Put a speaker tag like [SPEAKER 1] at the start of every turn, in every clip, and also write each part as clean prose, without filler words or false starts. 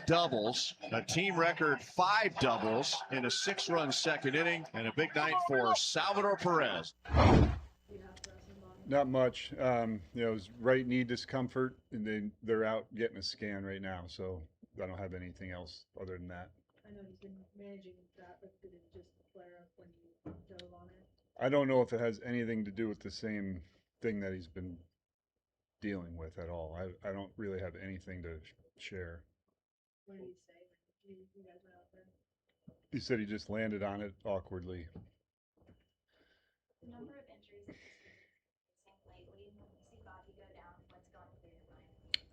[SPEAKER 1] doubles, a team record 5 doubles in a 6-run second inning, and a big night for Salvador Perez.
[SPEAKER 2] Not much. It was right knee discomfort, and they're out getting a scan right now, so I don't have anything else other than that.
[SPEAKER 3] I know he's been managing that, but did it just flare up when you dove on it?
[SPEAKER 2] I don't know if it has anything to do with the same thing that he's been dealing with at all. I don't really have anything to share.
[SPEAKER 3] What did he say when you guys went out there?
[SPEAKER 2] He said he just landed on it awkwardly.
[SPEAKER 4] The number of injuries lately, when you see Bukaty go down, what's going through your mind?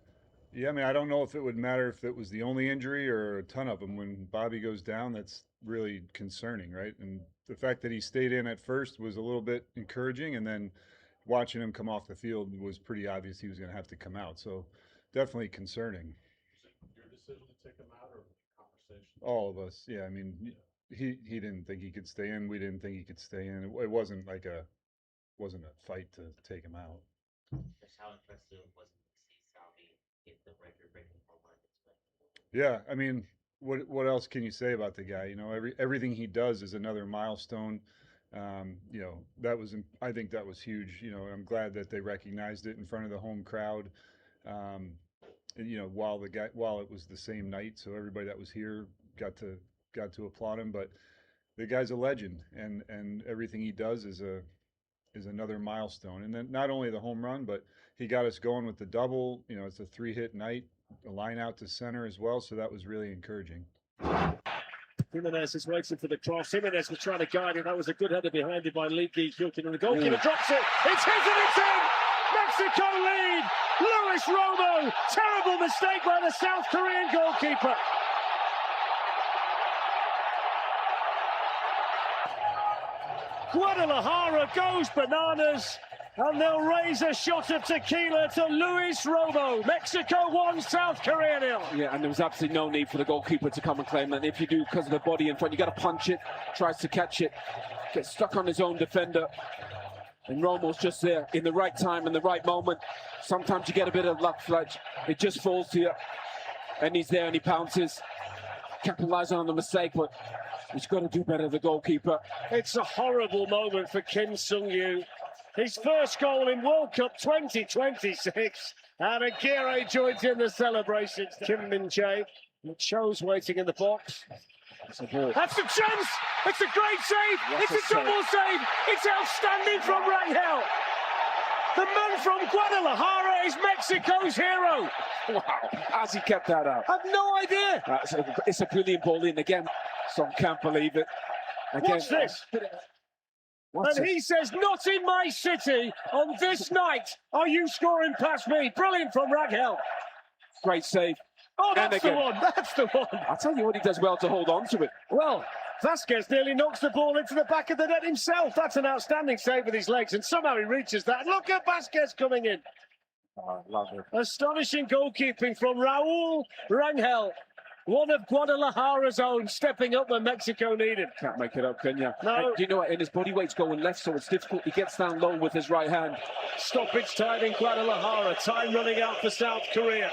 [SPEAKER 2] Yeah, I mean, I don't know if it would matter if it was the only injury or a ton of them. When Bobby goes down, that's really concerning, right? And the fact that he stayed in at first was a little bit encouraging, and then watching him come off the field was pretty obvious he was going to have to come out. So definitely concerning.
[SPEAKER 5] Your decision to take him out, or conversation?
[SPEAKER 2] All of us, yeah. I mean, he didn't think he could stay in. We didn't think he could stay in. It wasn't like wasn't a fight to take him out.
[SPEAKER 6] Just how impressive was it to see Salvi hit the record-breaking home run?
[SPEAKER 2] Yeah, I mean, what else can you say about the guy? You know, everything he does is another milestone. You know, I think that was huge. You know, I'm glad that they recognized it in front of the home crowd. And, you know, while it was the same night, so everybody that was here got to applaud him. But the guy's a legend, and everything he does is another milestone. And then not only the home run, but he got us going with the double. You know, it's a 3-hit night, a line out to center as well. So that was really encouraging.
[SPEAKER 7] Jimenez is waiting for the cross. Jimenez was trying to guide it. That was a good header behind it by Leaky Gutierrez. And the goalkeeper drops it. It's his and it's in! Mexico lead! Luis Romo! Terrible mistake by the South Korean goalkeeper. Guadalajara goes bananas, and they'll raise a shot of tequila to Luis Romo. Mexico 1, South Korea 0.
[SPEAKER 8] Yeah, and there was absolutely no need for the goalkeeper to come and claim that. If you do, because of the body in front, you got to punch it, tries to catch it, gets stuck on his own defender. And Romo's just there in the right time, in the right moment. Sometimes you get a bit of luck, Fletch. It just falls to you. And he's there and he pounces. Capitalizing on the mistake, but he's got to do better, the goalkeeper.
[SPEAKER 7] It's a horrible moment for Kim Sung-yu. His first goal in World Cup 2026. And Aguirre joins in the celebrations. Kim Min-jae, Cho's waiting in the box. That's a ball. That's a chance! It's a great save! It's a double save! It's outstanding from Rangel! The man from Guadalajara is Mexico's hero!
[SPEAKER 8] Wow, as he kept that out.
[SPEAKER 7] I've no idea!
[SPEAKER 8] It's a brilliant ball in again. Some can't believe it. Again,
[SPEAKER 7] What's this? And he says, not in my city on this night are you scoring past me. Brilliant from Rangel.
[SPEAKER 8] Great save.
[SPEAKER 7] Oh, that's the one. That's the one.
[SPEAKER 8] I'll tell you what, he does well to hold on to it.
[SPEAKER 7] Well, Vasquez nearly knocks the ball into the back of the net himself. That's an outstanding save with his legs, and somehow he reaches that. Look at Vasquez coming in.
[SPEAKER 8] Oh, love it.
[SPEAKER 7] Astonishing goalkeeping from Raul Rangel. One of Guadalajara's own, stepping up when Mexico needed.
[SPEAKER 8] Can't make it up, can you?
[SPEAKER 7] No.
[SPEAKER 8] And you know what? And his body weight's going left, so it's difficult. He gets down low with his right hand.
[SPEAKER 7] Stoppage time in Guadalajara. Time running out for South Korea.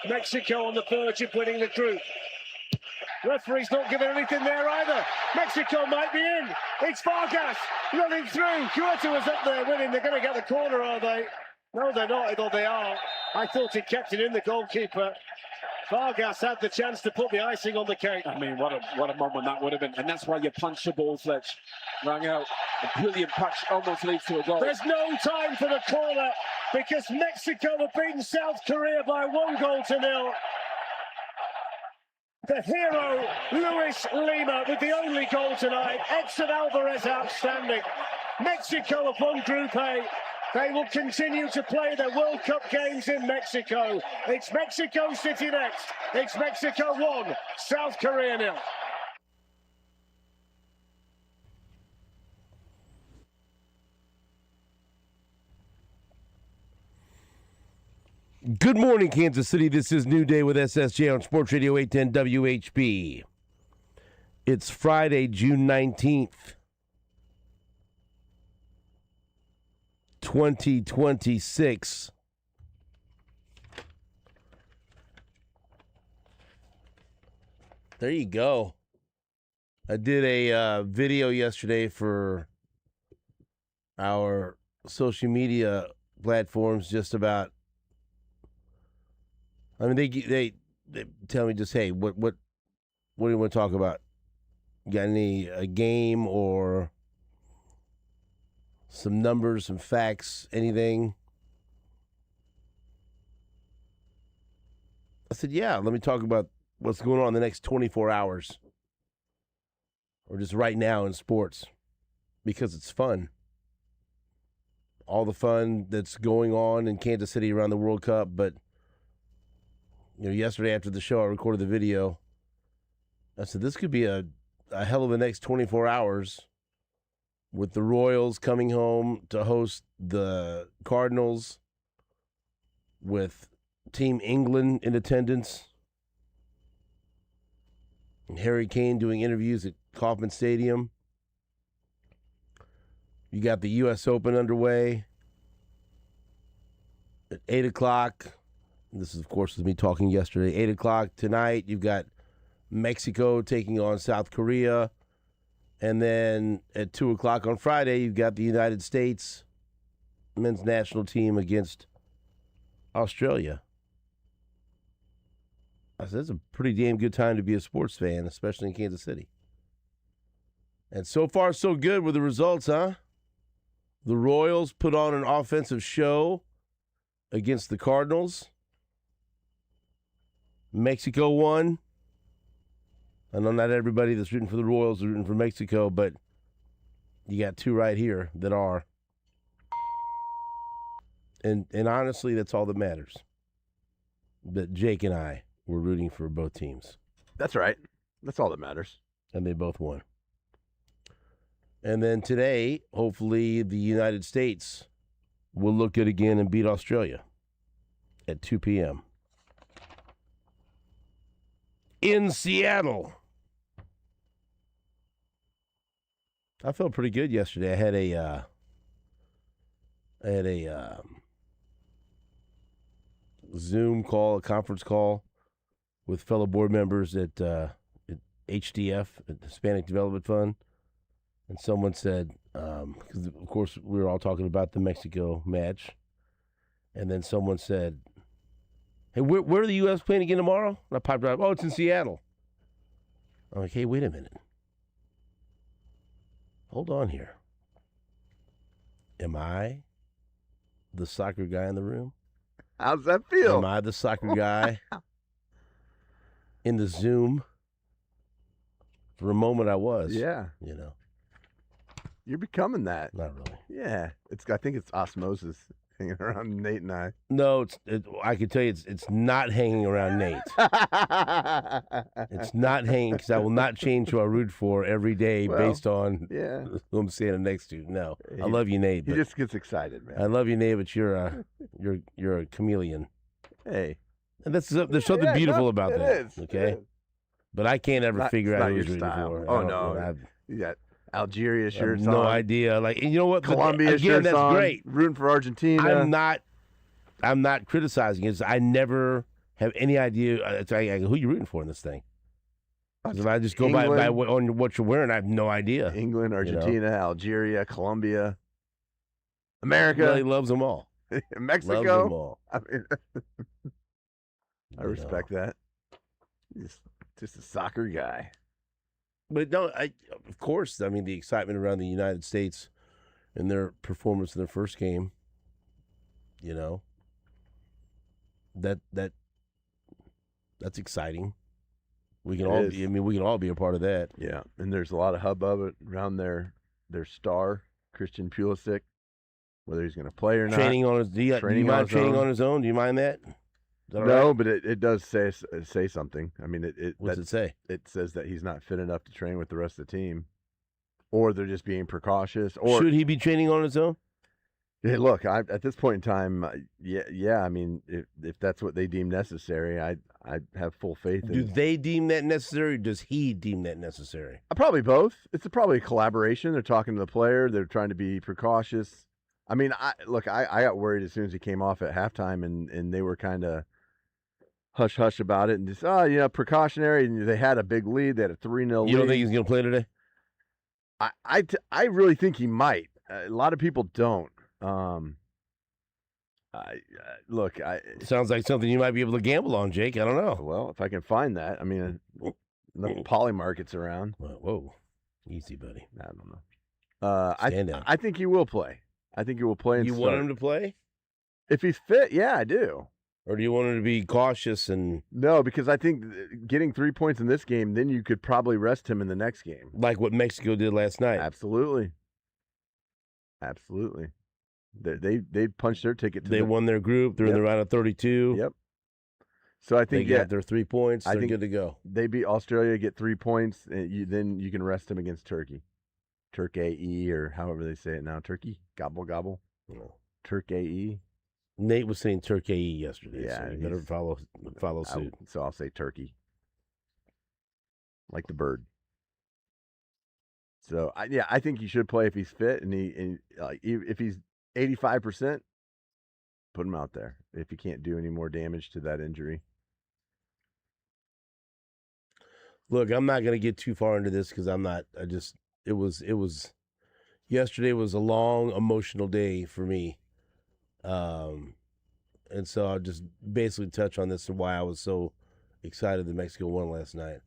[SPEAKER 7] Mexico on the verge of winning the group. Referee's not giving anything there either. Mexico might be in. It's Vargas running through. Huerta was up there winning. They're going to get the corner, are they? No, they're not, although they are. I thought he kept it in, the goalkeeper. Vargas had the chance to put the icing on the cake.
[SPEAKER 8] I mean, what a moment that would have been. And that's why you punch the ball, Fletch. Rang out. A brilliant punch, almost leads to a goal.
[SPEAKER 7] There's no time for the corner because Mexico have beaten South Korea by 1-0. The hero, Luis Lima, with the only goal tonight. Edson Alvarez outstanding. Mexico have won Group A. They will continue to play their World Cup games in Mexico. It's Mexico City next. It's Mexico 1, South Korea 0.
[SPEAKER 9] Good morning, Kansas City. This is New Day with SSJ on Sports Radio 810 WHB. It's Friday, June 19th. 2026. There you go. I did a video yesterday for our social media platforms just about. I mean, they tell me just, hey, what do you want to talk about? Got any a game or some numbers, some facts, anything? I said, yeah, let me talk about what's going on in the next 24 hours or just right now in sports because it's fun. All the fun that's going on in Kansas City around the World Cup. But, yesterday after the show, I recorded the video. I said, this could be a hell of a next 24 hours with the Royals coming home to host the Cardinals, with Team England in attendance, and Harry Kane doing interviews at Kauffman Stadium. You got the U.S. Open underway at 8 o'clock. This is, of course, with me talking yesterday. 8 o'clock tonight, you've got Mexico taking on South Korea. And then at 2 o'clock on Friday, you've got the United States men's national team against Australia. I said, it's a pretty damn good time to be a sports fan, especially in Kansas City. And so far, so good with the results, huh? The Royals put on an offensive show against the Cardinals. Mexico won. I know not everybody that's rooting for the Royals is rooting for Mexico, but you got two right here that are. And honestly, that's all that matters. That Jake and I were rooting for both teams.
[SPEAKER 10] That's right. That's all that matters.
[SPEAKER 9] And they both won. And then today, hopefully, the United States will look good again and beat Australia at 2 p.m. in Seattle. I felt pretty good yesterday. I had a Zoom call, a conference call with fellow board members at HDF, at the Hispanic Development Fund. And someone said, because of course we were all talking about the Mexico match. And then someone said, hey, where are the U.S. playing again tomorrow? And I popped out, it's in Seattle. I'm like, hey, wait a minute. Hold on here. Am I the soccer guy in the room?
[SPEAKER 10] How's that feel?
[SPEAKER 9] Am I the soccer guy in the Zoom? For a moment I was.
[SPEAKER 10] Yeah. You're becoming that.
[SPEAKER 9] Not really.
[SPEAKER 10] Yeah. I think it's osmosis hanging around Nate and I.
[SPEAKER 9] No, I can tell you it's not hanging around Nate. It's not hanging because I will not change who I root for every day based on who I'm standing next to. No, I love you, Nate.
[SPEAKER 10] He just gets excited, man.
[SPEAKER 9] I love you, Nate, but you're a chameleon.
[SPEAKER 10] Hey,
[SPEAKER 9] and there's something beautiful about that.
[SPEAKER 10] It is.
[SPEAKER 9] Okay, but I can't ever figure out who he's rooting for.
[SPEAKER 10] Oh no, you got Algeria shirts on.
[SPEAKER 9] No idea. Like, and you know what?
[SPEAKER 10] Colombia shirts
[SPEAKER 9] that's
[SPEAKER 10] on.
[SPEAKER 9] Great.
[SPEAKER 10] Rooting for Argentina.
[SPEAKER 9] I'm not criticizing it. I never have any idea who you're rooting for in this thing. If I just go by on what you're wearing, I have no idea.
[SPEAKER 10] England, Argentina, Algeria, Colombia, America.
[SPEAKER 9] Well, he loves them all.
[SPEAKER 10] Mexico.
[SPEAKER 9] Loves them all.
[SPEAKER 10] I mean, I respect that. He's just a soccer guy.
[SPEAKER 9] But no, of course, I mean, the excitement around the United States and their performance in their first game, that's exciting. We can all be a part of that.
[SPEAKER 10] Yeah, and there's a lot of hubbub around their star, Christian Pulisic, whether he's going to play or not.
[SPEAKER 9] Training on his do you mind training on his own? Do you mind that?
[SPEAKER 10] No,
[SPEAKER 9] right?
[SPEAKER 10] But it does say something. I mean,
[SPEAKER 9] What's it say?
[SPEAKER 10] It says that he's not fit enough to train with the rest of the team, or they're just being precautious. Or
[SPEAKER 9] should he be training on his own?
[SPEAKER 10] Hey, look, at this point in time, yeah. I mean, if that's what they deem necessary, I have full faith in.
[SPEAKER 9] Do they deem that necessary? Or does he deem that necessary?
[SPEAKER 10] Probably both. It's probably a collaboration. They're talking to the player. They're trying to be precautious. I mean, I got worried as soon as he came off at halftime, and they were kind of hush hush about it and just precautionary. And they had a big lead. They had a 3-0 lead.
[SPEAKER 9] You don't think he's going to play today?
[SPEAKER 10] I really think he might. A lot of people don't. Look,
[SPEAKER 9] Sounds like something you might be able to gamble on, Jake. I don't know.
[SPEAKER 10] Well, if I can find that, I mean, enough poly markets around.
[SPEAKER 9] Whoa, easy, buddy.
[SPEAKER 10] I don't know.
[SPEAKER 9] Stand down.
[SPEAKER 10] I think he will play. I think he will play. And
[SPEAKER 9] You want him to play,
[SPEAKER 10] if he's fit? Yeah, I do.
[SPEAKER 9] or do you want him to be cautious and
[SPEAKER 10] No, because I think getting 3 points in this game, then you could probably rest him in the next game.
[SPEAKER 9] like what Mexico did last night?
[SPEAKER 10] Absolutely. They punched their ticket.
[SPEAKER 9] They won their group. They're in the round of 32.
[SPEAKER 10] Yep. So I
[SPEAKER 9] They
[SPEAKER 10] think
[SPEAKER 9] got their 3 points.
[SPEAKER 10] I
[SPEAKER 9] They're
[SPEAKER 10] think-
[SPEAKER 9] good to go.
[SPEAKER 10] they beat Australia, get 3 points, and then you can rest them against Turkey. Turkey, or however they say it now. Turkey? Gobble, gobble.
[SPEAKER 9] No.
[SPEAKER 10] Turkey.
[SPEAKER 9] Nate was saying Turkey yesterday,
[SPEAKER 10] Yeah,
[SPEAKER 9] so you better follow suit.
[SPEAKER 10] So I'll say turkey. Like the bird. So, I think he should play if he's fit, and if he's 85%, put him out there if he can't do any more damage to that injury.
[SPEAKER 9] Look, I'm not going to get too far into this because it was yesterday was a long emotional day for me. And so I'll just basically touch on this and why I was so excited that Mexico won last night.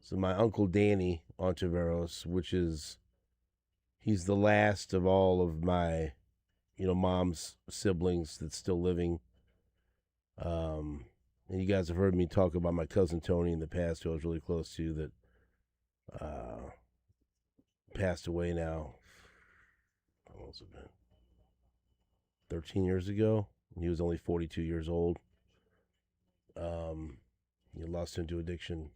[SPEAKER 9] So my uncle Danny Ontiveros, he's the last of all of my, mom's siblings that's still living. And you guys have heard me talk about my cousin Tony in the past, who I was really close to, that passed away now. How long has it been? 13 years ago. He was only 42 years old. He lost him to addiction.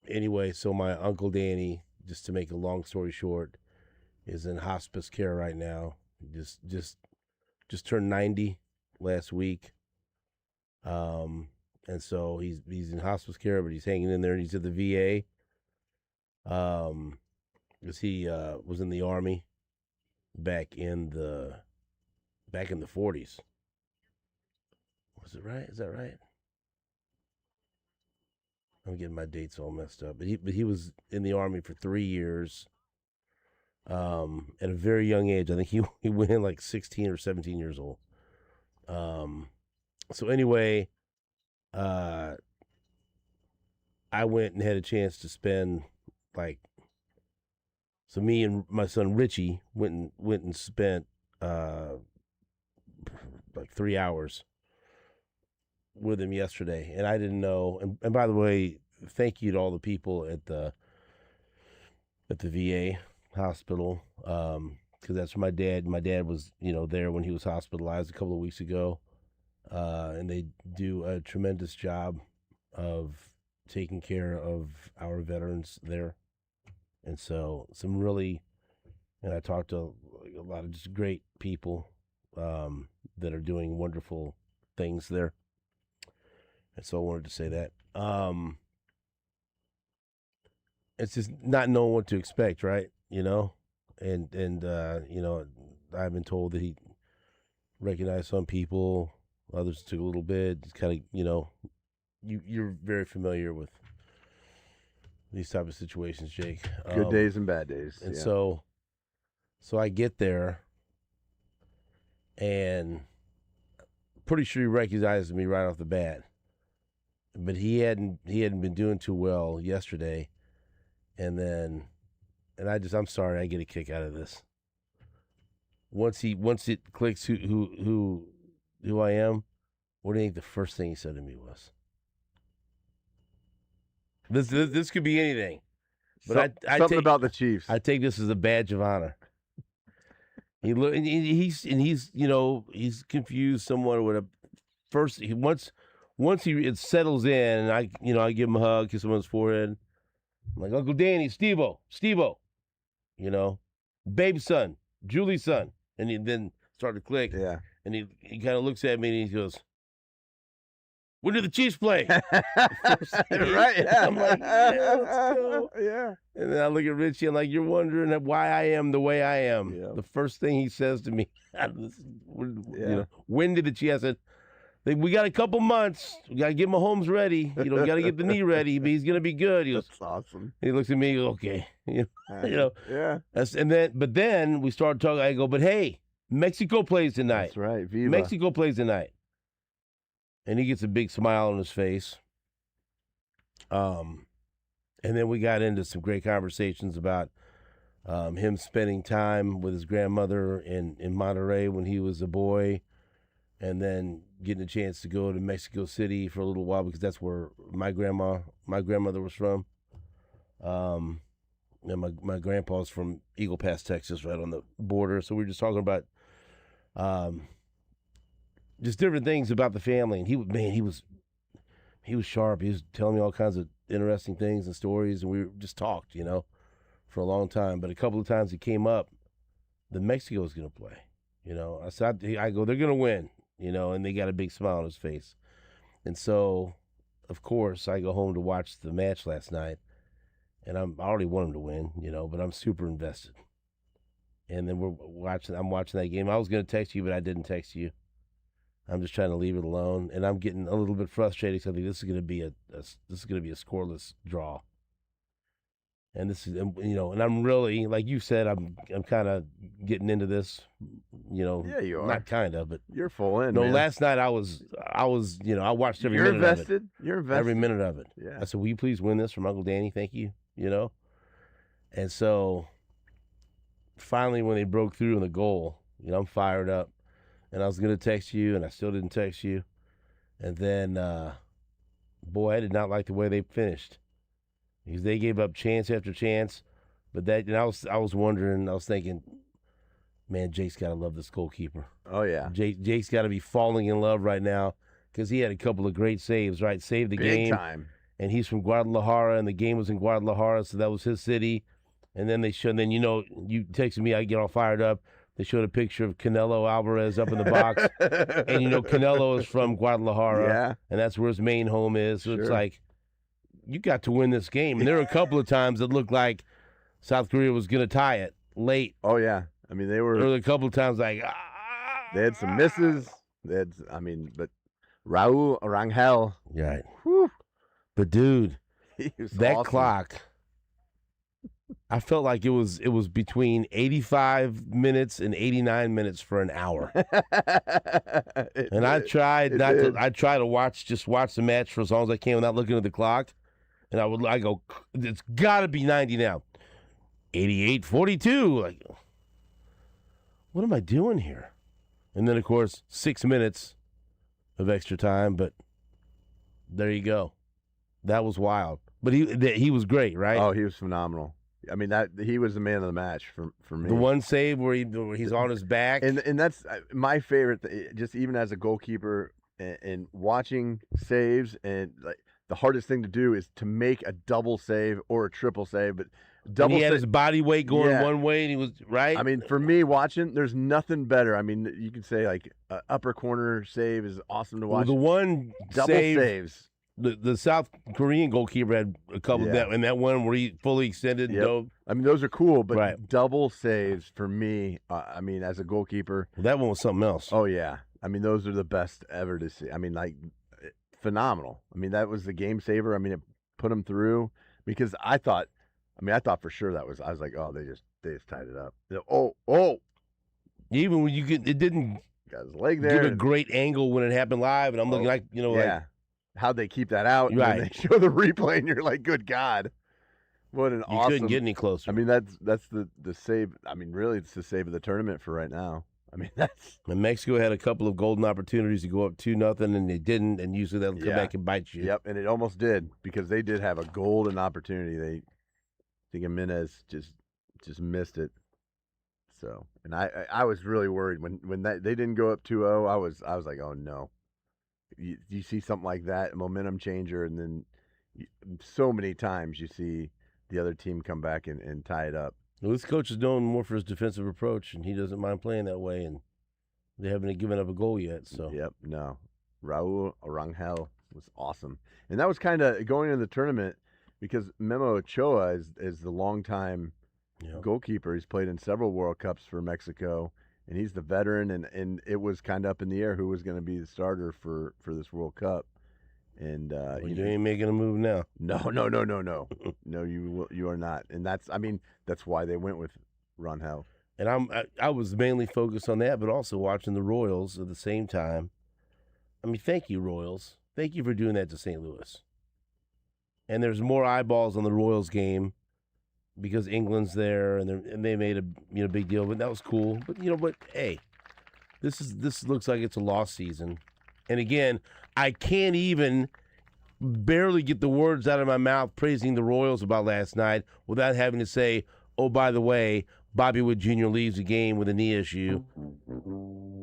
[SPEAKER 9] Anyway, so my uncle Danny, just to make a long story short, is in hospice care right now. Just turned 90 last week. And so he's in hospice care, but he's hanging in there, and he's at the VA. Because he was in the Army back in the 40s. Was it right? Is that right? I'm getting my dates all messed up. But he was in the Army for 3 years. At a very young age. I think he went in like 16 or 17 years old. So anyway, I went and had a chance to spend so me and my son Richie went and spent like 3 hours with him yesterday, and I didn't know. And by the way, thank you to all the people at the VA hospital, because that's my dad. My dad was there when he was hospitalized a couple of weeks ago, and they do a tremendous job of taking care of our veterans there. And so and I talked to a lot of just great people that are doing wonderful things there. And so I wanted to say that. It's just not knowing what to expect, right? And I've been told that he recognized some people, others took a little bit. It's kind of, you're very familiar with these type of situations, Jake.
[SPEAKER 10] Good days and bad days.
[SPEAKER 9] And
[SPEAKER 10] yeah.
[SPEAKER 9] so I get there, and pretty sure he recognized me right off the bat. But he hadn't been doing too well yesterday. And I'm sorry, I get a kick out of this. Once it clicks who I am, what do you think the first thing he said to me was? This could be anything, but I
[SPEAKER 10] something
[SPEAKER 9] take,
[SPEAKER 10] about the Chiefs.
[SPEAKER 9] I take this as a badge of honor. He's confused somewhat with a first. Once it settles in, and I give him a hug, kiss him on his forehead. I'm like, Uncle Danny, Steve-O, baby son, Julie's son, and he then started to click.
[SPEAKER 10] Yeah.
[SPEAKER 9] And he kind of looks at me and he goes, When do the Chiefs play?
[SPEAKER 10] Right. Yeah.
[SPEAKER 9] I'm like, yeah, let's go.
[SPEAKER 10] Yeah.
[SPEAKER 9] And then I look at Richie. I'm like, you're wondering why I am the way I am.
[SPEAKER 10] Yeah.
[SPEAKER 9] The first thing he says to me,
[SPEAKER 10] Yeah.
[SPEAKER 9] when did the Chiefs? I said, we got a couple months. We got to get Mahomes ready. We got to get the knee ready. But he's going to be good. He goes,
[SPEAKER 10] That's awesome.
[SPEAKER 9] he looks at me. He goes, okay.
[SPEAKER 10] Yeah.
[SPEAKER 9] But then we started talking. I go, but hey, Mexico plays tonight.
[SPEAKER 10] That's right. Viva.
[SPEAKER 9] Mexico plays tonight. And he gets a big smile on his face. And then we got into some great conversations about him spending time with his grandmother in Monterrey when he was a boy, and then getting a chance to go to Mexico City for a little while because that's where my grandmother was from. And my grandpa's from Eagle Pass, Texas, right on the border. So we were just talking about just different things about the family. And he was sharp. He was telling me all kinds of interesting things and stories, and we just talked, for a long time. But a couple of times he came up, the Mexico was going to play. I said, I go, they're going to win, and they got a big smile on his face. And so, of course, I go home to watch the match last night, and I already want him to win, but I'm super invested. And then I'm watching that game. I was going to text you, but I didn't text you. I'm just trying to leave it alone, and I'm getting a little bit frustrated because I think this is going to be a scoreless draw. And this is, and I'm really, like you said, I'm kind of getting into this,
[SPEAKER 10] Yeah, you are.
[SPEAKER 9] Not kind of, but
[SPEAKER 10] you're full in.
[SPEAKER 9] No,
[SPEAKER 10] man.
[SPEAKER 9] last night I was, I watched every
[SPEAKER 10] You're
[SPEAKER 9] minute
[SPEAKER 10] invested.
[SPEAKER 9] of it.
[SPEAKER 10] You're invested.
[SPEAKER 9] Every minute of it.
[SPEAKER 10] Yeah.
[SPEAKER 9] I said, will you please win this from Uncle Danny? Thank you. And so finally when they broke through in the goal, I'm fired up. And I was going to text you, and I still didn't text you. And then, boy, I did not like the way they finished. Because they gave up chance after chance. But I was wondering, I was thinking, man, Jake's got to love this goalkeeper.
[SPEAKER 10] Oh, yeah.
[SPEAKER 9] Jake's got to be falling in love right now because he had a couple of great saves, right? Saved the game.
[SPEAKER 10] Big time.
[SPEAKER 9] And he's from Guadalajara, and the game was in Guadalajara, so that was his city. And then you texted me, I get all fired up. They showed a picture of Canelo Alvarez up in the box. And, Canelo is from Guadalajara.
[SPEAKER 10] Yeah.
[SPEAKER 9] And that's where his main home is. So it's
[SPEAKER 10] Sure.
[SPEAKER 9] like, you got to win this game. And there were a couple of times that looked like South Korea was going to tie it late.
[SPEAKER 10] Oh, yeah. I mean,
[SPEAKER 9] There were a couple of times like,
[SPEAKER 10] they had some misses. But Raul Rangel.
[SPEAKER 9] Right.
[SPEAKER 10] Whew,
[SPEAKER 9] But, dude,
[SPEAKER 10] he was
[SPEAKER 9] that
[SPEAKER 10] awesome.
[SPEAKER 9] clock, I felt like it was between 85 minutes and 89 minutes for an hour. I tried to watch the match for as long as I can without looking at the clock. And I go, it's got to be 90 now. 88-42. Like, what am I doing here? And then, of course, 6 minutes of extra time. But there you go. That was wild. But he was great, right?
[SPEAKER 10] Oh, he was phenomenal. I mean, he was the man of the match for me.
[SPEAKER 9] The one save where he's on his back.
[SPEAKER 10] And that's my favorite, just even as a goalkeeper and watching saves, and like the hardest thing to do is to make a double save or a triple save, but double
[SPEAKER 9] he had his body weight going one way, and he was right.
[SPEAKER 10] I mean, for me watching, there's nothing better. I mean, you can say like upper corner save is awesome to watch.
[SPEAKER 9] Well, the one
[SPEAKER 10] double saves.
[SPEAKER 9] The South Korean goalkeeper had a couple of that, and that one where he fully extended and dove.
[SPEAKER 10] I mean, those are cool, but
[SPEAKER 9] Right.
[SPEAKER 10] double saves for me, I mean, as a goalkeeper.
[SPEAKER 9] Well, that one was something else.
[SPEAKER 10] Oh, yeah. I mean, those are the best ever to see. I mean, like, phenomenal. I mean, that was the game saver. I mean, it put them through because I thought for sure I was like, oh, they just tied it up. Oh.
[SPEAKER 9] Even when it didn't
[SPEAKER 10] got his leg there.
[SPEAKER 9] give a great angle when it happened live, and I'm looking like, like,
[SPEAKER 10] how'd they keep that out?
[SPEAKER 9] Right.
[SPEAKER 10] And then they show the replay, and you're like, good God. What an
[SPEAKER 9] you
[SPEAKER 10] awesome.
[SPEAKER 9] couldn't get any closer.
[SPEAKER 10] I mean, that's the save. I mean, really, it's the save of the tournament for right now. I mean, that's.
[SPEAKER 9] And Mexico had a couple of golden opportunities to go up 2-0, and they didn't, and usually they'll come back and bite you.
[SPEAKER 10] Yep, and it almost did because they did have a golden opportunity. I think Jimenez just missed it. So, and I was really worried when they didn't go up 2-0. I was like, oh no. You see something like that, a momentum changer, and then so many times you see the other team come back and tie it up.
[SPEAKER 9] Well, this coach is known more for his defensive approach, and he doesn't mind playing that way, and they haven't given up a goal yet. So
[SPEAKER 10] Yep, no. Raul Rangel. was awesome. And that was kind of going into the tournament because Memo Ochoa is the longtime goalkeeper. He's played in several World Cups for Mexico, and he's the veteran. And it was kind of up in the air who was going to be the starter for this World Cup. And
[SPEAKER 9] you ain't making a move now.
[SPEAKER 10] No, no, you are not. And that's why they went with Rangel.
[SPEAKER 9] And I was mainly focused on that, but also watching the Royals at the same time. I mean, thank you, Royals. Thank you for doing that to St. Louis. And there's more eyeballs on the Royals game because England's there, and they made a big deal. But that was cool. But hey, this looks like it's a lost season. And again, I can't even barely get the words out of my mouth praising the Royals about last night without having to say, oh, by the way, Bobby Wood Jr. leaves the game with a knee issue,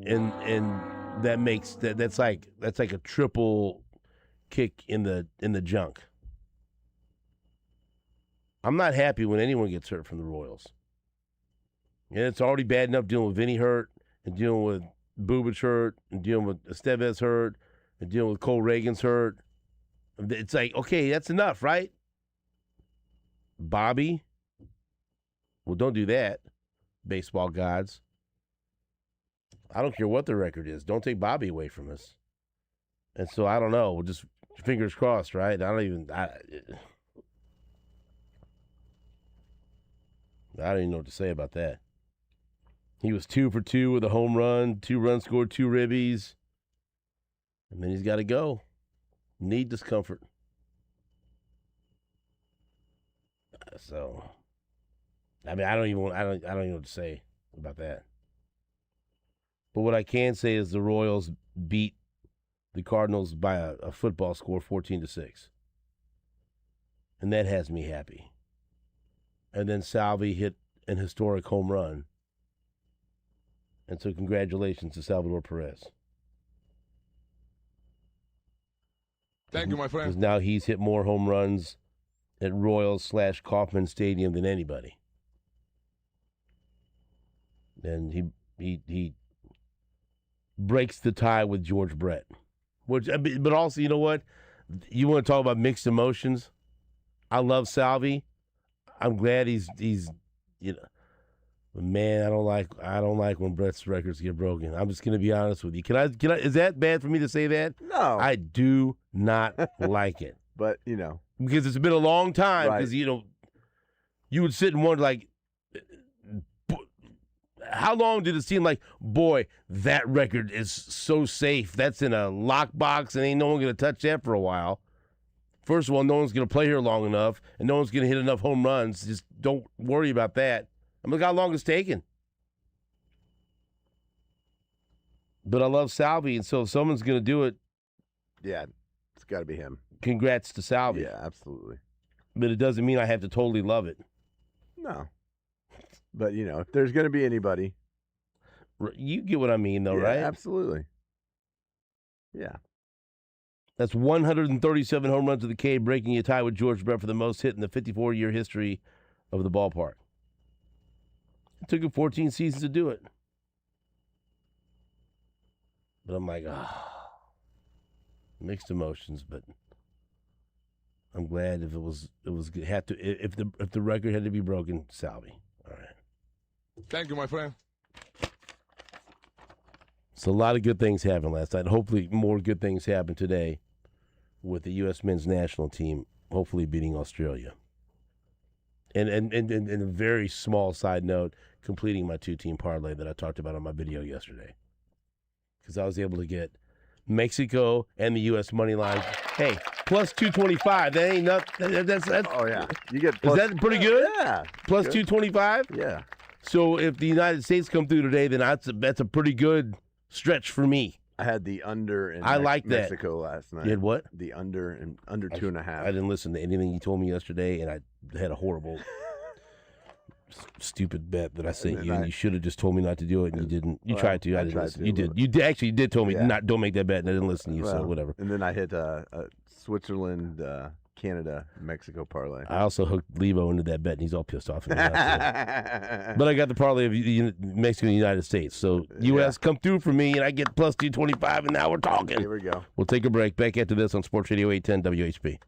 [SPEAKER 9] and that makes that's like a triple kick in the junk. I'm not happy when anyone gets hurt from the Royals. And it's already bad enough dealing with Vinny hurt and dealing with Bukaty hurt and dealing with Estevez hurt and dealing with Cole Reagan's hurt. It's like, okay, that's enough, right? Bobby? Well, don't do that, baseball gods. I don't care what the record is. Don't take Bobby away from us. And so, I don't know. Just fingers crossed, right? I don't even know what to say about that. He was 2 for 2 with a home run, 2 runs scored, 2 ribbies. And then he's got to go. Knee discomfort. So, I mean, I don't even know what to say about that. But what I can say is the Royals beat the Cardinals by a football score, 14-6. And that has me happy. And then Salvi hit an historic home run. And so congratulations to Salvador Perez.
[SPEAKER 11] Thank you, my friend.
[SPEAKER 9] Because now he's hit more home runs at Royals/Kauffman Stadium than anybody. And he breaks the tie with George Brett. But also, you know what? You want to talk about mixed emotions? I love Salvi. I'm glad he's but man, I don't like when Brett's records get broken. I'm just gonna be honest with you. Can I is that bad for me to say that?
[SPEAKER 10] No.
[SPEAKER 9] I do not like it.
[SPEAKER 10] But
[SPEAKER 9] because it's been a long time.
[SPEAKER 10] Right.
[SPEAKER 9] Because you would sit and wonder, like, how long did it seem like, boy, that record is so safe. That's in a lockbox and ain't no one gonna touch that for a while. First of all, no one's gonna play here long enough, and no one's gonna hit enough home runs. Just don't worry about that. I mean, look how long it's taken. But I love Salvi, and so if someone's going to do it,
[SPEAKER 10] yeah, it's got to be him.
[SPEAKER 9] Congrats to Salvi.
[SPEAKER 10] Yeah, absolutely.
[SPEAKER 9] But it doesn't mean I have to totally love it.
[SPEAKER 10] No. But, if there's going to be anybody.
[SPEAKER 9] You get what I mean, though,
[SPEAKER 10] yeah,
[SPEAKER 9] right?
[SPEAKER 10] Absolutely. Yeah.
[SPEAKER 9] That's 137 home runs to the K, breaking a tie with George Brett for the most hit in the 54-year history of the ballpark. It took him 14 seasons to do it. But I'm like, mixed emotions. But I'm glad if the record had to be broken, Salvi. All right.
[SPEAKER 11] Thank you, my friend.
[SPEAKER 9] So a lot of good things happened last night. Hopefully more good things happen today with the U.S. men's national team, hopefully beating Australia. And a very small side note, completing my 2-team parlay that I talked about on my video yesterday. Because I was able to get Mexico and the U.S. money line. Hey, plus 225. That ain't nothing. That's
[SPEAKER 10] oh, yeah. You get plus,
[SPEAKER 9] is that pretty good?
[SPEAKER 10] Yeah.
[SPEAKER 9] Plus
[SPEAKER 10] good.
[SPEAKER 9] 225?
[SPEAKER 10] Yeah.
[SPEAKER 9] So if the United States come through today, then that's a pretty good stretch for me.
[SPEAKER 10] I had the under in
[SPEAKER 9] that.
[SPEAKER 10] Mexico last night.
[SPEAKER 9] You had what?
[SPEAKER 10] The under 2.5.
[SPEAKER 9] I didn't listen to anything you told me yesterday, and I had a horrible, stupid bet that I sent you, and you should have just told me not to do it, and you didn't. You tried to. I didn't listen. You did. You did tell me don't make that bet, and I didn't listen to you, so whatever.
[SPEAKER 10] And then I hit Switzerland, Canada-Mexico parlay.
[SPEAKER 9] I also hooked Levo into that bet, and he's all pissed off at me. But I got the parlay of Mexico and the United States. So U.S. come through for me, and I get plus 225, and now we're talking.
[SPEAKER 10] Here we go.
[SPEAKER 9] We'll take a break. Back after this on Sports Radio 810 WHB.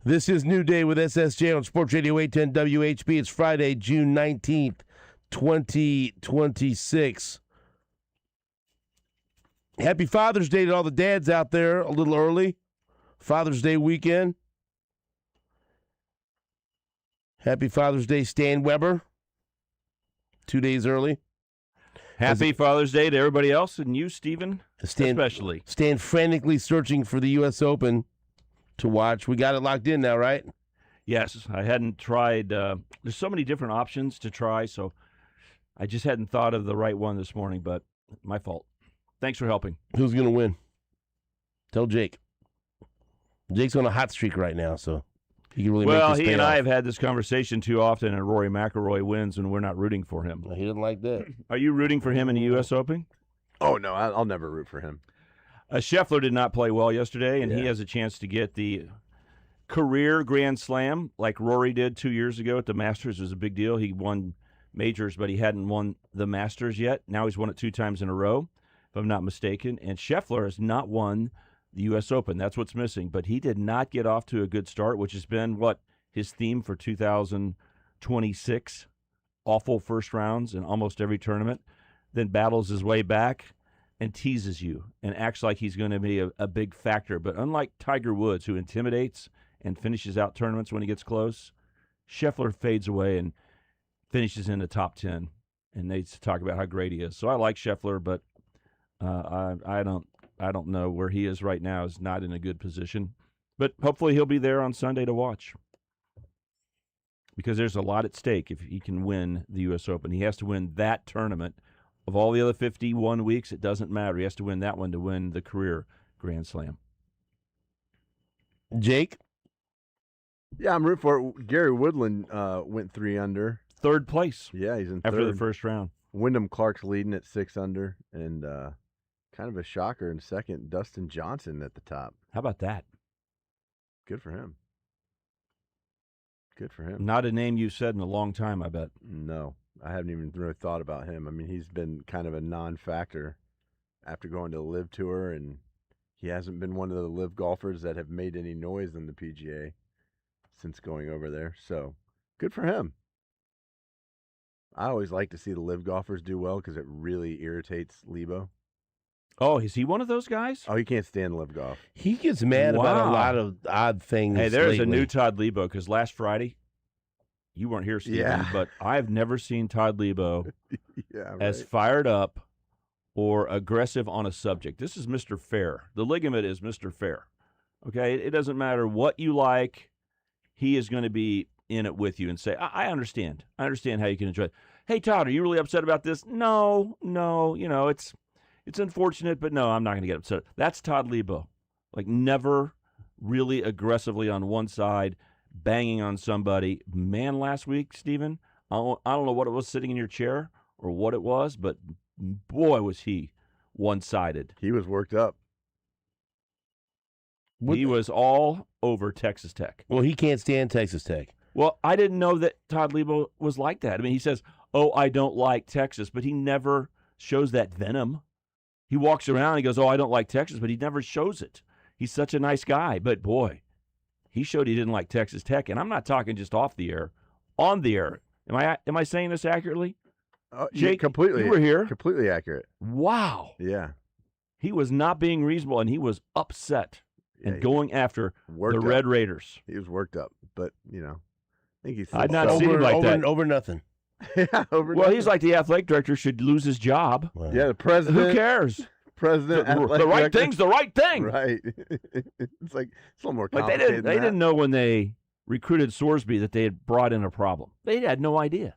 [SPEAKER 9] This is New Day with SSJ on Sports Radio 810 WHB. It's Friday, June 19th, 2026. Happy Father's Day to all the dads out there a little early. Father's Day weekend. Happy Father's Day, Stan Weber. 2 days early.
[SPEAKER 12] Happy Father's Day to everybody else, and you, Stephen, especially.
[SPEAKER 9] Stan frantically searching for the U.S. Open to watch. We got it locked in now, right?
[SPEAKER 12] Yes, I hadn't tried. There's so many different options to try, so I just hadn't thought of the right one this morning, but my fault. Thanks for helping.
[SPEAKER 9] Who's going to win? Tell Jake. Jake's on a hot streak right now, so he can really make this
[SPEAKER 12] he
[SPEAKER 9] pay
[SPEAKER 12] and
[SPEAKER 9] off.
[SPEAKER 12] I have had this conversation too often, and Rory McIlroy wins, and we're not rooting for him.
[SPEAKER 9] He didn't like that.
[SPEAKER 12] Are you rooting for him in the U.S. Open?
[SPEAKER 10] Oh, no, I'll never root for him.
[SPEAKER 12] Scheffler did not play well yesterday, and he has a chance to get the career Grand Slam like Rory did 2 years ago at the Masters. It was a big deal. He won majors, but he hadn't won the Masters yet. Now he's won it 2 times in a row, if I'm not mistaken. And Scheffler has not won the U.S. Open. That's what's missing. But he did not get off to a good start, which has been his theme for 2026. Awful first rounds in almost every tournament. Then battles his way back and teases you and acts like he's going to be a big factor. But unlike Tiger Woods, who intimidates and finishes out tournaments when he gets close, Scheffler fades away and finishes in the top 10 and needs to talk about how great he is. So I like Scheffler, but I don't know where he is right now. Is not in a good position. But hopefully he'll be there on Sunday to watch, because there's a lot at stake if he can win the U.S. Open. He has to win that tournament. Of all the other 51 weeks, it doesn't matter. He has to win that one to win the career Grand Slam.
[SPEAKER 9] Jake?
[SPEAKER 10] Yeah, I'm rooting for it. Gary Woodland went 3 under.
[SPEAKER 12] Third place.
[SPEAKER 10] Yeah, he's in third.
[SPEAKER 12] After the first round.
[SPEAKER 10] Wyndham Clark's leading at 6 under. And kind of a shocker in second, Dustin Johnson at the top.
[SPEAKER 12] How about that?
[SPEAKER 10] Good for him. Good for him.
[SPEAKER 12] Not a name you've said in a long time, I bet.
[SPEAKER 10] No, I haven't even really thought about him. I mean, he's been kind of a non-factor after going to the LIV Tour, and he hasn't been one of the LIV golfers that have made any noise in the PGA since going over there. So, good for him. I always like to see the LIV golfers do well because it really irritates Lebo.
[SPEAKER 12] Oh, is he one of those guys?
[SPEAKER 10] Oh, he can't stand LIV golf.
[SPEAKER 9] He gets mad about a lot of odd things.
[SPEAKER 12] Hey, there's
[SPEAKER 9] lately.
[SPEAKER 12] a new Todd Lebo, because last Friday, you weren't here, Stephen, but I've never seen Todd Lebo as fired up or aggressive on a subject. This is Mr. Fair. The ligament is Mr. Fair. Okay? It doesn't matter what you like. He is going to be in it with you and say, I understand. I understand how you can enjoy it. Hey, Todd, are you really upset about this? No. You know, it's unfortunate, but no, I'm not going to get upset. That's Todd Lebo. Like, never really aggressively on one side, banging on somebody. Man, last week, Stephen, I don't know what it was sitting in your chair or what it was, but boy, was he one-sided.
[SPEAKER 10] He was worked up.
[SPEAKER 12] He was all over Texas Tech.
[SPEAKER 9] Well, he can't stand Texas Tech.
[SPEAKER 12] Well, I didn't know that Todd Lebo was like that. I mean, he says, I don't like Texas, but he never shows that venom. He walks around and he goes, I don't like Texas, but he never shows it. He's such a nice guy. But, boy, he showed he didn't like Texas Tech. And I'm not talking just off the air, on the air. Am I saying this accurately? Jake,
[SPEAKER 10] completely.
[SPEAKER 12] You were here.
[SPEAKER 10] Completely accurate.
[SPEAKER 12] Wow.
[SPEAKER 10] Yeah.
[SPEAKER 12] He was not being reasonable, and he was upset and going after the Red Raiders.
[SPEAKER 10] He was worked up. But, I think he's...
[SPEAKER 12] I'd not seen him like that.
[SPEAKER 9] Over nothing.
[SPEAKER 10] Yeah,
[SPEAKER 12] well, he's like the athletic director should lose his job.
[SPEAKER 9] Wow.
[SPEAKER 10] Yeah, the president.
[SPEAKER 12] Who cares?
[SPEAKER 10] President.
[SPEAKER 12] The right thing's the right thing.
[SPEAKER 10] Right. It's like it's a little more
[SPEAKER 12] Like
[SPEAKER 10] complicated.
[SPEAKER 12] they didn't know when they recruited Sorsby that they had brought in a problem. They had no idea.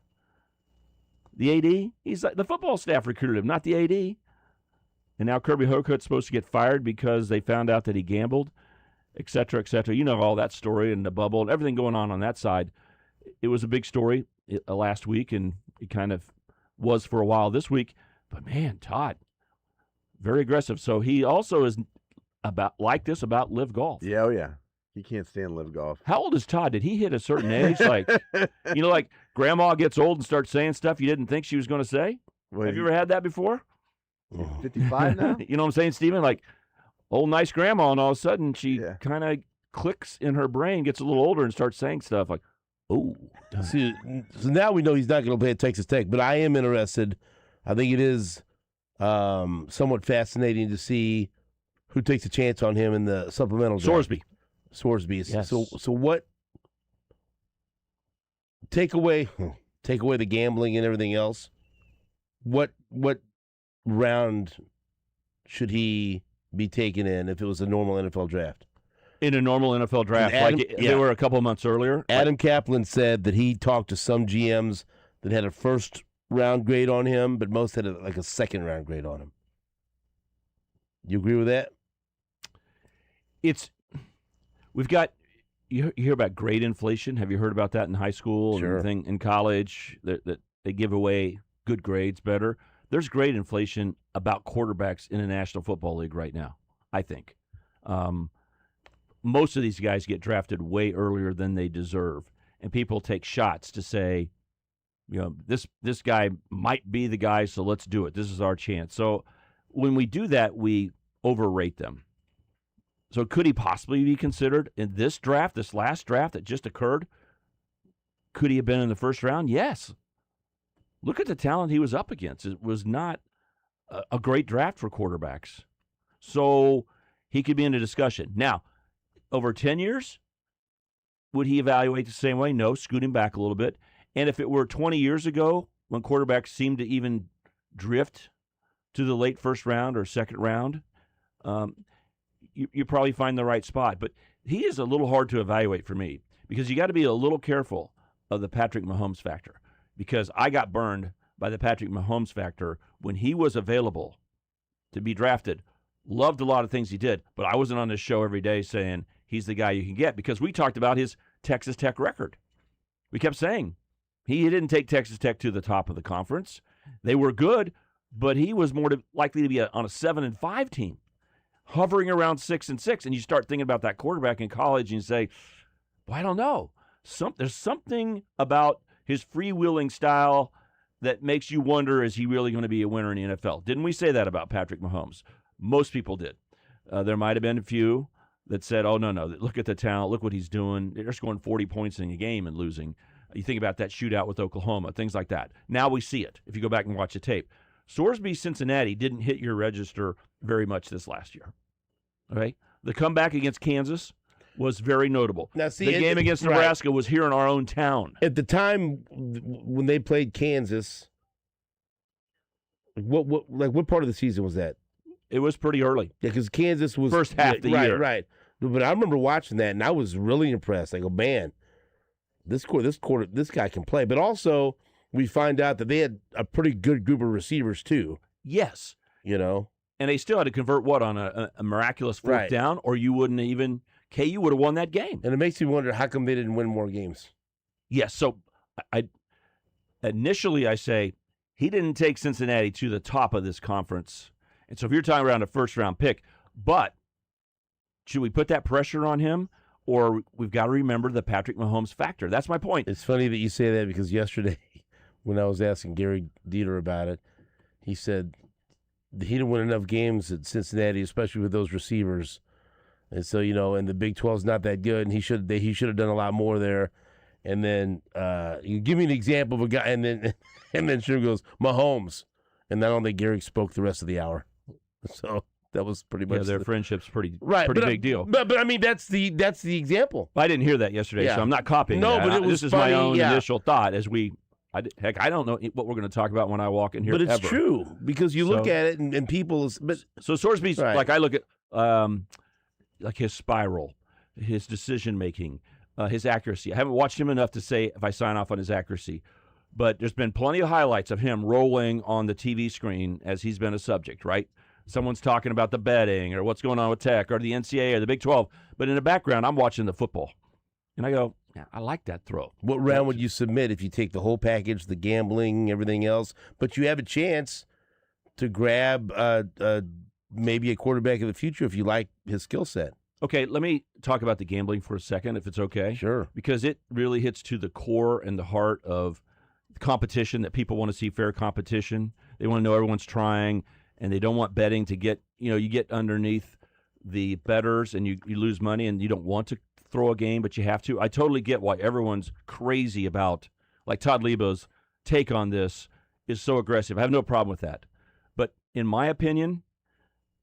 [SPEAKER 12] The AD, he's like, the football staff recruited him, not the AD. And now Kirby Hocutt's supposed to get fired because they found out that he gambled, et cetera, et cetera. You know all that story and the bubble and everything going on that side. It was a big story last week, and it kind of was for a while this week. But, man, Todd, very aggressive. So he also is about LIV golf.
[SPEAKER 10] Yeah, oh yeah. He can't stand LIV golf.
[SPEAKER 12] How old is Todd? Did he hit a certain age? Like, like grandma gets old and starts saying stuff you didn't think she was going to say? Have you ever had that before?
[SPEAKER 10] 55 now?
[SPEAKER 12] You know what I'm saying, Stephen? Like, old nice grandma, and all of a sudden she kind of clicks in her brain, gets a little older, and starts saying stuff like, "Oh."
[SPEAKER 9] See, so now we know he's not going to play at Texas Tech, but I am interested. I think it is somewhat fascinating to see who takes a chance on him in the supplemental draft. Sorsby.
[SPEAKER 12] Yes.
[SPEAKER 9] So what? Take away the gambling and everything else. What round should he be taken in if it was a normal NFL draft?
[SPEAKER 12] In a normal NFL draft, they were a couple months earlier.
[SPEAKER 9] Adam Kaplan said that he talked to some GMs that had a first-round grade on him, but most had a second-round grade on him. You agree with that?
[SPEAKER 12] You hear about grade inflation. Have you heard about that in high school?
[SPEAKER 9] Sure.
[SPEAKER 12] And in college, that they give away good grades better. There's grade inflation about quarterbacks in the National Football League right now, I think. Most of these guys get drafted way earlier than they deserve, and people take shots to say, this guy might be the guy, so let's do it. This is our chance. So when we do that, we overrate them. So could he possibly be considered in this draft, this last draft that just occurred? Could he have been in the first round? Yes. Look at the talent he was up against. It was not a great draft for quarterbacks. So he could be in a discussion. Now, over 10 years, would he evaluate the same way? No, scoot him back a little bit. And if it were 20 years ago when quarterbacks seemed to even drift to the late first round or second round, you probably find the right spot. But he is a little hard to evaluate for me because you got to be a little careful of the Patrick Mahomes factor, because I got burned by the Patrick Mahomes factor when he was available to be drafted. Loved a lot of things he did, but I wasn't on this show every day saying he's the guy you can get because we talked about his Texas Tech record. We kept saying he didn't take Texas Tech to the top of the conference. They were good, but he was more likely to be on a 7-5 team, hovering around 6-6. And you start thinking about that quarterback in college and you say, well, I don't know. There's something about his freewheeling style that makes you wonder, is he really going to be a winner in the NFL? Didn't we say that about Patrick Mahomes? Most people did. There might have been a few that said, oh, no, look at the talent. Look what he's doing. They're scoring 40 points in a game and losing. You think about that shootout with Oklahoma, things like that. Now we see it if you go back and watch the tape. Sorsby Cincinnati didn't hit your register very much this last year. Okay? The comeback against Kansas was very notable.
[SPEAKER 9] Now, see,
[SPEAKER 12] the game against Nebraska was here in our own town.
[SPEAKER 9] At the time when they played Kansas, what part of the season was that?
[SPEAKER 12] It was pretty early.
[SPEAKER 9] Yeah, because Kansas was
[SPEAKER 12] first half of the year.
[SPEAKER 9] Right. But I remember watching that, and I was really impressed. I go, man, this guy can play. But also, we find out that they had a pretty good group of receivers too.
[SPEAKER 12] Yes.
[SPEAKER 9] And
[SPEAKER 12] they still had to convert on a miraculous fourth down, or you wouldn't even KU would have won that game.
[SPEAKER 9] And it makes me wonder how come they didn't win more games.
[SPEAKER 12] Yes. So initially I say he didn't take Cincinnati to the top of this conference. And so if you're talking around a first-round pick, but should we put that pressure on him, or we've got to remember the Patrick Mahomes factor? That's my point.
[SPEAKER 9] It's funny that you say that because yesterday when I was asking Gary Dieter about it, he said he didn't win enough games at Cincinnati, especially with those receivers. And so, and the Big 12's not that good, and he should have done a lot more there. And then you give me an example of a guy, and then Shim goes, Mahomes. And I don't think Gary spoke the rest of the hour. So that was pretty much
[SPEAKER 12] their friendship pretty big deal.
[SPEAKER 9] But I mean that's the example.
[SPEAKER 12] I didn't hear that yesterday, so I'm not copying.
[SPEAKER 9] No,
[SPEAKER 12] that.
[SPEAKER 9] but
[SPEAKER 12] this is
[SPEAKER 9] funny,
[SPEAKER 12] my own initial thought as we. I don't know what we're going to talk about when I walk in here.
[SPEAKER 9] But it's
[SPEAKER 12] ever.
[SPEAKER 9] true because you look at it and people. But
[SPEAKER 12] so Sorsby's like I look at like his spiral, his decision making, his accuracy. I haven't watched him enough to say if I sign off on his accuracy. But there's been plenty of highlights of him rolling on the TV screen as he's been a subject, right? Someone's talking about the betting or what's going on with Tech or the NCAA or the Big 12. But in the background, I'm watching the football. And I go, yeah, I like that throw.
[SPEAKER 9] What round would you submit if you take the whole package, the gambling, everything else, but you have a chance to grab maybe a quarterback of the future if you like his skill set?
[SPEAKER 12] Okay, let me talk about the gambling for a second, if it's okay.
[SPEAKER 9] Sure.
[SPEAKER 12] Because it really hits to the core and the heart of competition, that people want to see fair competition. They want to know everyone's trying, and they don't want betting to get, you get underneath the bettors and you lose money and you don't want to throw a game, but you have to. I totally get why everyone's crazy about, like Todd Lebo's take on this is so aggressive. I have no problem with that. But in my opinion,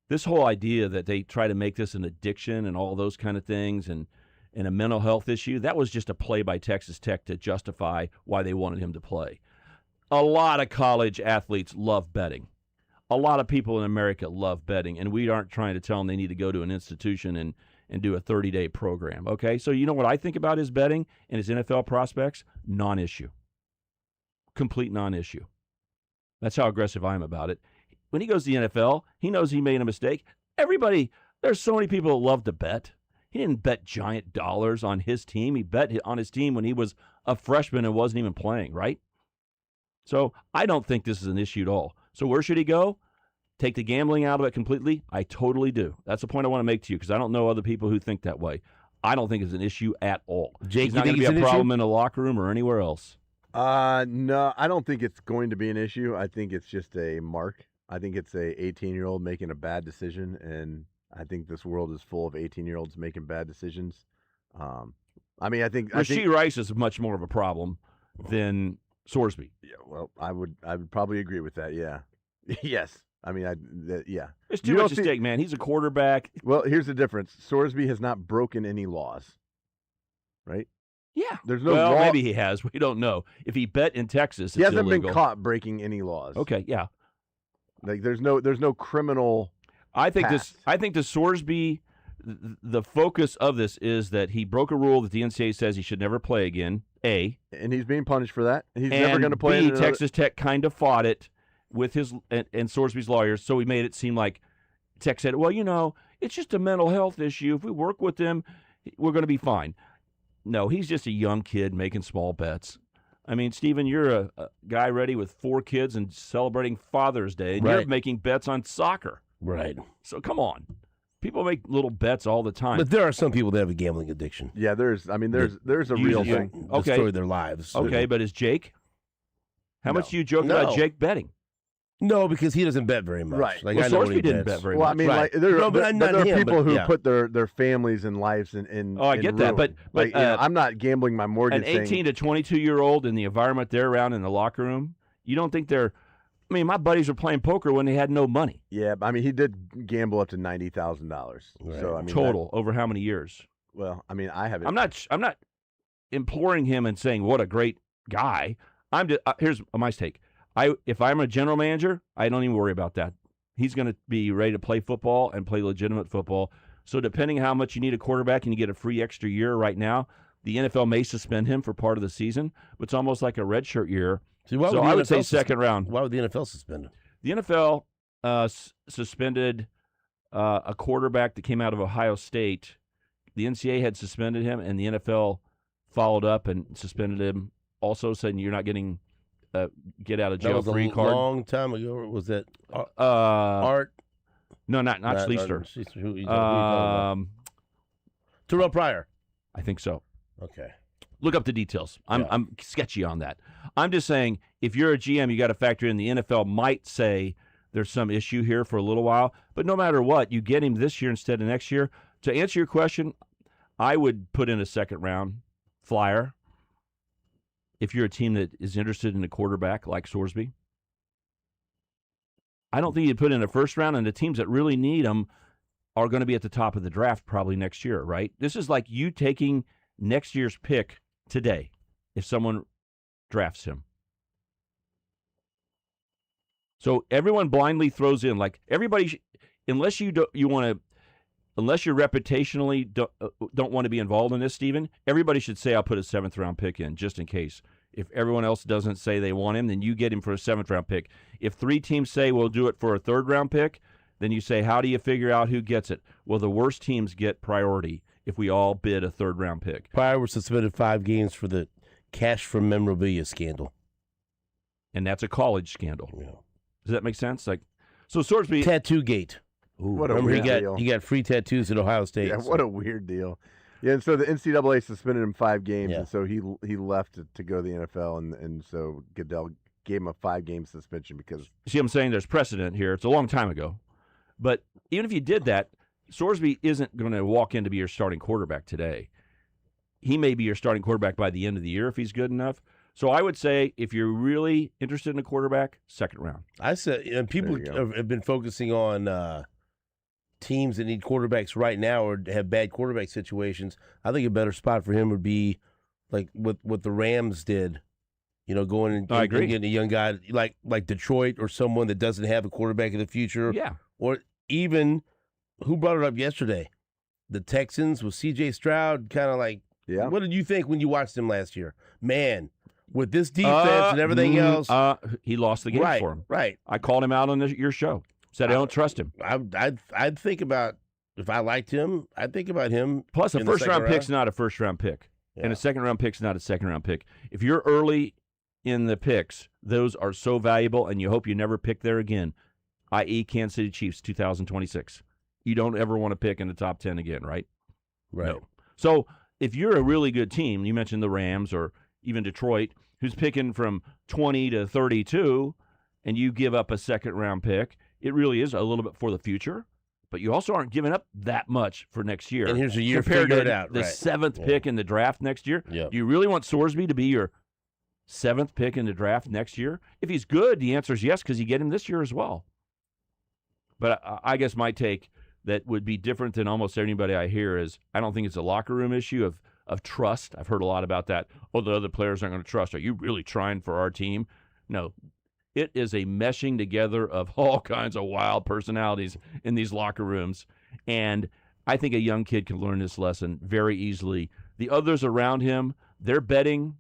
[SPEAKER 12] this whole idea that they try to make this an addiction and all those kind of things and a mental health issue, that was just a play by Texas Tech to justify why they wanted him to play. A lot of college athletes love betting. A lot of people in America love betting, and we aren't trying to tell them they need to go to an institution and do a 30-day program, okay? So you know what I think about his betting and his NFL prospects? Non-issue. Complete non-issue. That's how aggressive I am about it. When he goes to the NFL, he knows he made a mistake. There's so many people that love to bet. He didn't bet giant dollars on his team. He bet on his team when he was a freshman and wasn't even playing, right? So I don't think this is an issue at all. So where should he go? Take the gambling out of it completely? I totally do. That's the point I want to make to you because I don't know other people who think that way. I don't think it's an issue at all.
[SPEAKER 9] Jake,
[SPEAKER 12] he's not going to be a problem in the locker room or anywhere else.
[SPEAKER 10] No, I don't think it's going to be an issue. I think it's just a mark. I think it's a 18-year-old making a bad decision, and I think this world is full of 18-year-olds making bad decisions. I think
[SPEAKER 12] Rasheed Rice is much more of a problem than Sorsby.
[SPEAKER 10] Yeah, well, I would probably agree with that. Yeah, yes. Yeah.
[SPEAKER 12] It's too much at stake, man. He's a quarterback.
[SPEAKER 10] Well, here's the difference. Sorsby has not broken any laws, right?
[SPEAKER 12] Yeah.
[SPEAKER 10] There's no
[SPEAKER 12] well,
[SPEAKER 10] law.
[SPEAKER 12] Maybe he has. We don't know. If he bet in Texas, it's
[SPEAKER 10] he hasn't
[SPEAKER 12] illegal.
[SPEAKER 10] been caught breaking any laws.
[SPEAKER 12] Okay, yeah.
[SPEAKER 10] Like there's no criminal.
[SPEAKER 12] I think
[SPEAKER 10] past.
[SPEAKER 12] the Sorsby, the focus of this is that he broke a rule that the NCAA says he should never play again. A.
[SPEAKER 10] And he's being punished for that. He's
[SPEAKER 12] and
[SPEAKER 10] never going to play.
[SPEAKER 12] B. Texas Tech kind of fought it with his and Sorsby's lawyers, so he made it seem like Tech said, well, it's just a mental health issue. If we work with him, we're going to be fine. No, he's just a young kid making small bets. I mean, Stephen, you're a guy ready with 4 kids and celebrating Father's Day, and you're making bets on soccer.
[SPEAKER 9] Right.
[SPEAKER 12] So come on. People make little bets all the time.
[SPEAKER 9] But there are some people that have a gambling addiction.
[SPEAKER 10] Yeah, there's a real thing.
[SPEAKER 9] Destroy their lives.
[SPEAKER 12] Okay, but is Jake? How much do you joke about Jake betting?
[SPEAKER 9] No, because he doesn't bet very much.
[SPEAKER 10] Right.
[SPEAKER 9] Like,
[SPEAKER 12] well,
[SPEAKER 9] I know
[SPEAKER 12] Sorsby didn't bet very much.
[SPEAKER 10] Well, I mean, there are people who put their families and lives in.
[SPEAKER 12] Oh, I get that, but
[SPEAKER 10] I'm not gambling my mortgage.
[SPEAKER 12] An 18 to 22-year-old in the environment they're around in the locker room, you don't think they're? I mean, my buddies were playing poker when they had no money.
[SPEAKER 10] Yeah, I mean, he did gamble up to $90,000. Right. So I mean,
[SPEAKER 12] total over how many years?
[SPEAKER 10] Well, I mean, I haven't.
[SPEAKER 12] I'm not imploring him and saying what a great guy. I'm just here's my take. If I'm a general manager, I don't even worry about that. He's going to be ready to play football and play legitimate football. So depending how much you need a quarterback and you get a free extra year right now, the NFL may suspend him for part of the season, but it's almost like a redshirt year.
[SPEAKER 9] See,
[SPEAKER 12] so I would say second round.
[SPEAKER 9] Why would the NFL suspend him?
[SPEAKER 12] The NFL suspended a quarterback that came out of Ohio State. The NCAA had suspended him, and the NFL followed up and suspended him. Also saying you're not getting get out of jail free card.
[SPEAKER 9] That was a long time ago. Or was that Art?
[SPEAKER 12] No, not Schleister.
[SPEAKER 9] Terrell Pryor.
[SPEAKER 12] I think so.
[SPEAKER 9] Okay.
[SPEAKER 12] Look up the details. I'm sketchy on that. I'm just saying, if you're a GM, you got to factor in the NFL might say there's some issue here for a little while. But no matter what, you get him this year instead of next year. To answer your question, I would put in a second round flyer if you're a team that is interested in a quarterback like Sorsby. I don't think you'd put in a first round, and the teams that really need them are going to be at the top of the draft probably next year, right? This is like you taking next year's pick today if someone drafts him. So everyone blindly throws in, like everybody, unless you're reputationally don't want to be involved in this, Stephen, everybody should say, I'll put a 7th round pick in just in case. If everyone else doesn't say they want him, then you get him for a 7th round pick. If 3 teams say we'll do it for a 3rd round pick, then you say, how do you figure out who gets it? Well, the worst teams get priority if we all bid a 3rd round pick.
[SPEAKER 9] Pryor was suspended 5 games for the cash from memorabilia scandal.
[SPEAKER 12] And that's a college scandal.
[SPEAKER 9] Yeah.
[SPEAKER 12] Does that make sense? Like, so Sorsby.
[SPEAKER 9] Tattoo gate.
[SPEAKER 10] What a weird deal.
[SPEAKER 9] He got free tattoos at Ohio State.
[SPEAKER 10] Yeah, what a weird deal. Yeah, and so the NCAA suspended him 5 games, and so he left to go to the NFL, and so Goodell gave him a 5-game suspension because.
[SPEAKER 12] See, I'm saying there's precedent here. It's a long time ago, but even if you did that, Sorsby isn't going to walk in to be your starting quarterback today. He may be your starting quarterback by the end of the year if he's good enough. So I would say if you're really interested in a quarterback, second round.
[SPEAKER 9] I said, and people have been focusing on teams that need quarterbacks right now or have bad quarterback situations. I think a better spot for him would be like what the Rams did. Going and getting a young guy like Detroit or someone that doesn't have a quarterback in the future.
[SPEAKER 12] Yeah.
[SPEAKER 9] Or even, who brought it up yesterday? The Texans with C.J. Stroud, kind of like, what did you think when you watched him last year? Man, with this defense and everything else.
[SPEAKER 12] He lost the game for him.
[SPEAKER 9] Right.
[SPEAKER 12] I called him out on your show. Said I don't trust him.
[SPEAKER 9] I'd think about, if I liked him, I'd think about him.
[SPEAKER 12] Plus, a first-round pick's not a first-round pick. Yeah. And a second-round pick's not a second-round pick. If you're early in the picks, those are so valuable, and you hope you never pick there again, i.e. Kansas City Chiefs 2026. You don't ever want to pick in the top 10 again, right?
[SPEAKER 9] Right.
[SPEAKER 12] No. So if you're a really good team, you mentioned the Rams or even Detroit, who's picking from 20 to 32, and you give up a second-round pick, it really is a little bit for the future, but you also aren't giving up that much for next year.
[SPEAKER 9] And here's a year
[SPEAKER 12] compared
[SPEAKER 9] figure
[SPEAKER 12] to
[SPEAKER 9] it out.
[SPEAKER 12] The seventh pick in the draft next year.
[SPEAKER 9] Yeah.
[SPEAKER 12] Do you really want Sorsby to be your seventh pick in the draft next year? If he's good, the answer is yes, because you get him this year as well. But I guess my take that would be different than almost anybody I hear is I don't think it's a locker room issue of trust. I've heard a lot about that. Oh, the other players aren't going to trust. Are you really trying for our team? No. It is a meshing together of all kinds of wild personalities in these locker rooms. And I think a young kid can learn this lesson very easily. The others around him, their betting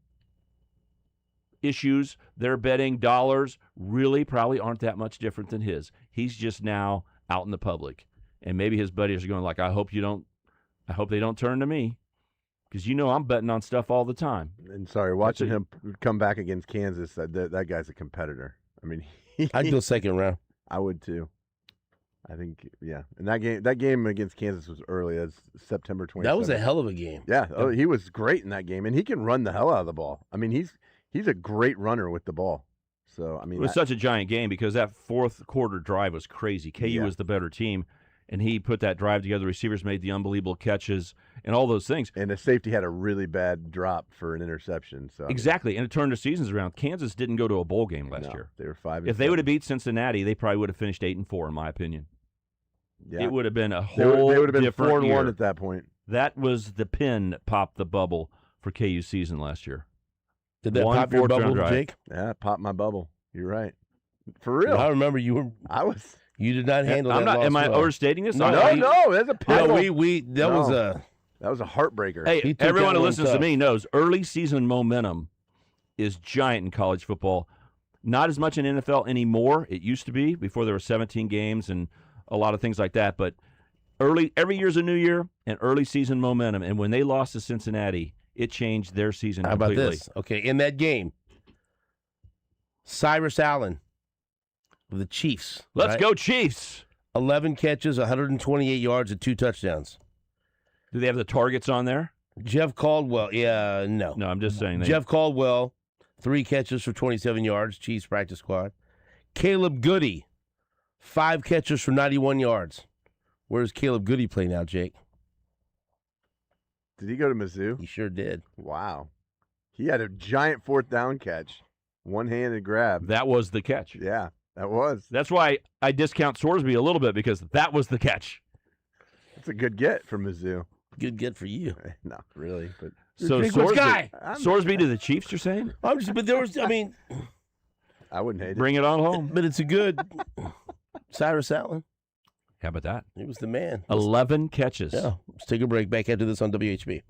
[SPEAKER 12] issues, their betting dollars really probably aren't that much different than his. He's just now out in the public. And maybe his buddies are going like, I hope they don't turn to me. Because I'm betting on stuff all the time.
[SPEAKER 10] And watching him come back against Kansas, that guy's a competitor. I mean,
[SPEAKER 9] I'd go second round.
[SPEAKER 10] I would too. I think, And that game against Kansas was early. That's September 27th.
[SPEAKER 9] That was a hell of a game.
[SPEAKER 10] Yeah. Oh, he was great in that game, and he can run the hell out of the ball. I mean, he's a great runner with the ball. So I mean,
[SPEAKER 12] it was such a giant game because that fourth quarter drive was crazy. KU was the better team. And he put that drive together. Receivers made the unbelievable catches and all those things.
[SPEAKER 10] And the safety had a really bad drop for an interception. So
[SPEAKER 12] exactly. And it turned the seasons around. Kansas didn't go to a bowl game last year.
[SPEAKER 10] They were 5-7.
[SPEAKER 12] If they would have beat Cincinnati, they probably would have finished 8-4, in my opinion.
[SPEAKER 10] Yeah.
[SPEAKER 12] It would have been a whole
[SPEAKER 10] They would have been
[SPEAKER 12] different
[SPEAKER 10] 4-1
[SPEAKER 12] year.
[SPEAKER 10] at that point.
[SPEAKER 12] That was the pin that popped the bubble for KU's season last year.
[SPEAKER 9] Did that pop your bubble, Jake?
[SPEAKER 10] Yeah, it popped my bubble. You're right. For real.
[SPEAKER 9] Well, I remember you were.
[SPEAKER 10] I was.
[SPEAKER 9] You did not handle that.
[SPEAKER 12] Am I overstating this?
[SPEAKER 10] No, that's a pickle.
[SPEAKER 12] That
[SPEAKER 10] was a heartbreaker.
[SPEAKER 12] Hey, everyone who listens to me knows early season momentum is giant in college football. Not as much in NFL anymore. It used to be before there were 17 games and a lot of things like that. But every year's a new year and early season momentum. And when they lost to Cincinnati, it changed their season completely.
[SPEAKER 9] How about this? Okay, in that game, Cyrus Allen of the Chiefs.
[SPEAKER 12] Let's go Chiefs.
[SPEAKER 9] 11 catches, 128 yards, and 2 touchdowns.
[SPEAKER 12] Do they have the targets on there?
[SPEAKER 9] Jeff Caldwell. Yeah, no.
[SPEAKER 12] No, I'm just saying.
[SPEAKER 9] Jeff Caldwell, 3 catches for 27 yards, Chiefs practice squad. Caleb Goody, 5 catches for 91 yards. Where does Caleb Goody play now, Jake?
[SPEAKER 10] Did he go to Mizzou?
[SPEAKER 9] He sure did.
[SPEAKER 10] Wow. He had a giant 4th down catch. One-handed grab.
[SPEAKER 12] That was the catch.
[SPEAKER 10] Yeah, that was.
[SPEAKER 12] That's why I discount Sorsby a little bit because that was the catch.
[SPEAKER 10] That's a good get from Mizzou.
[SPEAKER 9] Good get for you.
[SPEAKER 10] Not really, but
[SPEAKER 12] so Sorsby to the Chiefs, you're saying?
[SPEAKER 9] But there was, I mean,
[SPEAKER 10] I wouldn't hate it.
[SPEAKER 12] Bring it on home.
[SPEAKER 9] But it's a good Cyrus Allen.
[SPEAKER 12] How about that?
[SPEAKER 9] He was the man.
[SPEAKER 12] 11 catches.
[SPEAKER 9] Yeah. Let's take a break. Back after this on WHB.